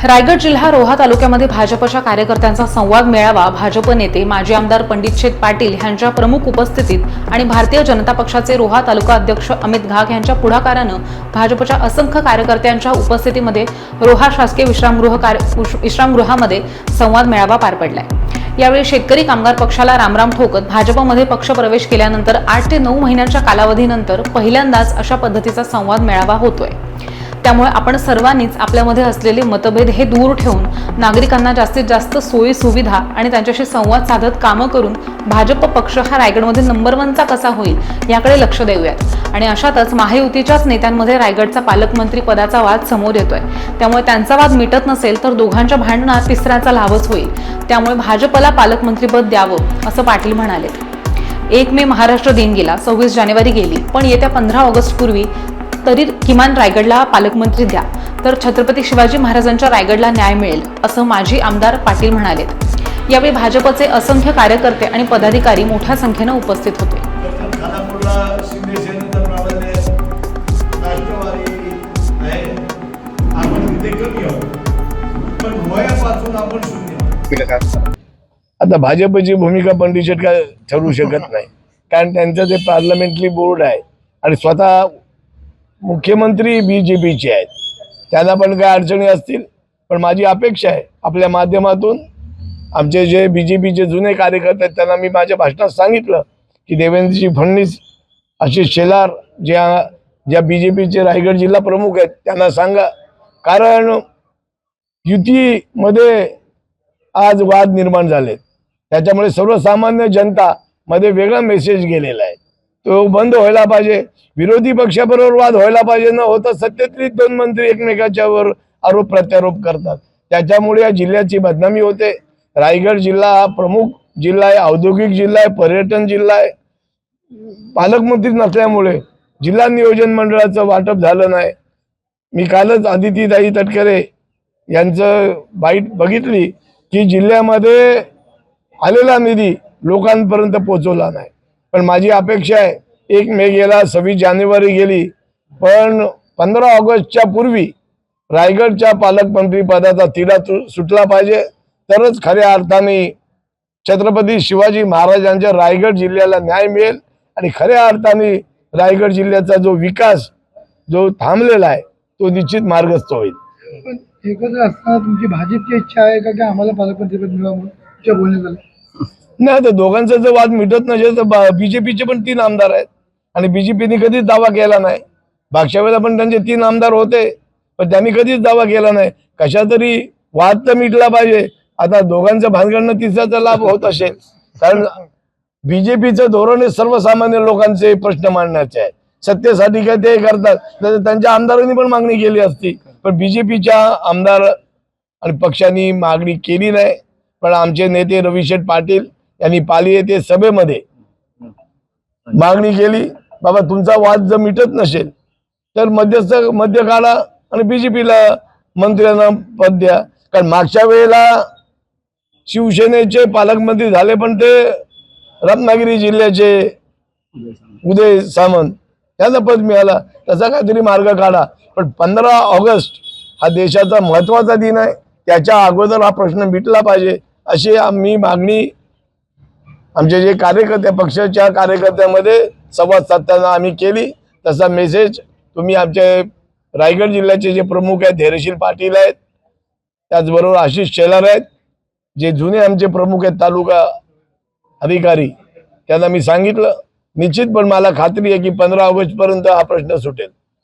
रायगड जिल्हा रोहा तालुक्यामध्ये भाजपच्या कार्यकर्त्यांचा संवाद मेळावा भाजप नेते माजी आमदार पंडित शेठ पाटील यांच्या प्रमुख उपस्थितीत आणि भारतीय जनता पक्षाचे रोहा तालुका अध्यक्ष अमित घाग यांच्या पुढाकारानं भाजपच्या असंख्य कार्यकर्त्यांच्या उपस्थितीमध्ये रोहा शासकीय विश्रामगृहामध्ये संवाद मेळावा पार पडलाय। यावेळी शेतकरी कामगार पक्षाला रामराम ठोकत भाजपमध्ये पक्ष प्रवेश केल्यानंतर 8 ते 9 महिन्यांच्या कालावधीनंतर पहिल्यांदाच अशा पद्धतीचा संवाद मेळावा होतोय। त्यामुळे आपण सर्वांनीच आपल्यामध्ये असलेले मतभेद हे दूर ठेवून नागरिकांना जास्तीत जास्त सोयी सुविधा आणि त्यांच्याशी संवाद साधत कामं करून भाजप पक्ष हा रायगडमध्ये नंबर 1चा कसा होईल याकडे लक्ष देऊयात। आणि अशातच महायुतीच्याच नेत्यांमध्ये रायगडचा पालकमंत्री पदाचा वाद समोर येतोय। त्यामुळे त्यांचा वाद मिटत नसेल तर दोघांच्या भांडणात तिसऱ्याचा लाभच होईल। त्यामुळे भाजपला पालकमंत्रीपद द्यावं असं पाटील म्हणाले। 1 मे महाराष्ट्र दिन गेला, 26 जानेवारी गेली, पण येत्या 15 ऑगस्ट पूर्वी तरी किमान रायगडला पालकमंत्री द्या, तर छत्रपती शिवाजी महाराजांच्या रायगडला न्याय मिळेल असं माजी आमदार पाटील म्हणाले। यावेळी भाजपचे असंख्य कार्यकर्ते आणि पदाधिकारी मोठ्या संख्येने उपस्थित होते। आता भाजपची भूमिका पंडित शेठ काय ठरवू शकत नाही, कारण त्यांचं जे पार्लमेंटरी बोर्ड आहे आणि स्वतः मुख्यमंत्री बीजेपीचे आहेत, त्यांना पण काय अडचणी असतील। पण माझी अपेक्षा आहे आपल्या माध्यमातून आमचे जे बीजेपीचे जुने कार्यकर्ते आहेत त्यांना मी माझ्या भाषणात सांगितलं की देवेंद्रजी फडणवीस, आशिष शेलार ज्या बीजेपीचे रायगड जिल्हा प्रमुख आहेत त्यांना सांगा, कारण युतीमध्ये आज वाद निर्माण झाले, त्याच्यामुळे सर्वसामान्य जनता मध्ये वेगळा मेसेज गेलेला आहे, तो बंद व्हायला पाहिजे। विरोधी पक्षाबरोबर वाद व्हायला पाहिजे, न होता सत्तेतली 2 मंत्री एकमेकांच्यावर आरोप प्रत्यारोप करतात, त्याच्यामुळे या जिल्ह्याची बदनामी होते। रायगड जिल्हा हा प्रमुख जिल्हा आहे, औद्योगिक जिल्हा आहे, पर्यटन जिल्हा आहे। पालकमंत्री नसल्यामुळे जिल्हा नियोजन मंडळाचं वाटप झालं नाही। मी कालच आदितीताई तटकरे यांचं बाईट बघितली की जिल्ह्यामध्ये आलेला निधी लोकांपर्यंत पोहोचवला नाही। पण माझी अपेक्षा आहे 1 मे गेला, 26 जानेवारी गेली, पण 15 ऑगस्टच्या पूर्वी रायगडच्या पालकमंत्री पदाचा तिढा सुटला पाहिजे, तरच खऱ्या अर्थाने छत्रपती शिवाजी महाराजांच्या रायगड जिल्ह्याला न्याय मिळेल आणि खऱ्या अर्थाने रायगड जिल्ह्याचा जो विकास जो थांबलेला आहे तो निश्चित मार्गस्थ होईल। पण एकत्र असताना तुमची भाजपची इच्छा आहे का की आम्हाला पालकमंत्रीपद मिळावं म्हणून बोलणे झालं नाही, तर दोघांचा जर वाद मिटत नसेल तर बीजेपीचे पण 3 आमदार आहेत आणि बीजेपीने कधीच दावा केला नाही। मागच्या वेळेला पण त्यांचे 3 आमदार होते, पण त्यांनी कधीच दावा केला नाही। कशा तरी वाद तर मिटला पाहिजे। आता दोघांच्या भानगडनं तिसऱ्याचा लाभ होत असेल, कारण बीजेपीचं धोरण हे सर्वसामान्य लोकांचे प्रश्न मांडण्याचे आहे। सत्तेसाठी काय ते करतात, त्यांच्या आमदारांनी पण मागणी केली असती, पण बीजेपीच्या आमदार आणि पक्षांनी मागणी केली नाही। पण आमचे नेते रविशेठ पाटील यांनी पाली येथे सभेमध्ये मागणी केली, बाबा तुमचा वाद जर मिटत नसेल तर मध्य काढा आणि बीजेपीला मंत्र्यांना पद द्या। कारण मागच्या वेळेला शिवसेनेचे पालकमंत्री झाले, पण ते रत्नागिरी जिल्ह्याचे उदय सामंत यांना पद मिळाला, तसा काहीतरी मार्ग काढा। पण 15 ऑगस्ट हा देशाचा महत्वाचा दिन आहे, त्याच्या अगोदर हा प्रश्न मिटला पाहिजे अशी आम्ही मागणी आमचे जे कार्यकर्ते पक्षाच्या कार्यकर्त्यांमध्ये संवाद साधताना आम्ही केली। तसा मेसेज तुम्ही आमचे रायगड जिल्ह्याचे जे प्रमुख आहेत धैर्यशील पाटील आहेत, त्याचबरोबर आशिष शेलार आहेत, जे जुने आमचे प्रमुख आहेत तालुका अधिकारी, त्यांना मी सांगितलं। निश्चित पण मला खात्री आहे की 15 ऑगस्ट पर्यंत हा प्रश्न सुटेल।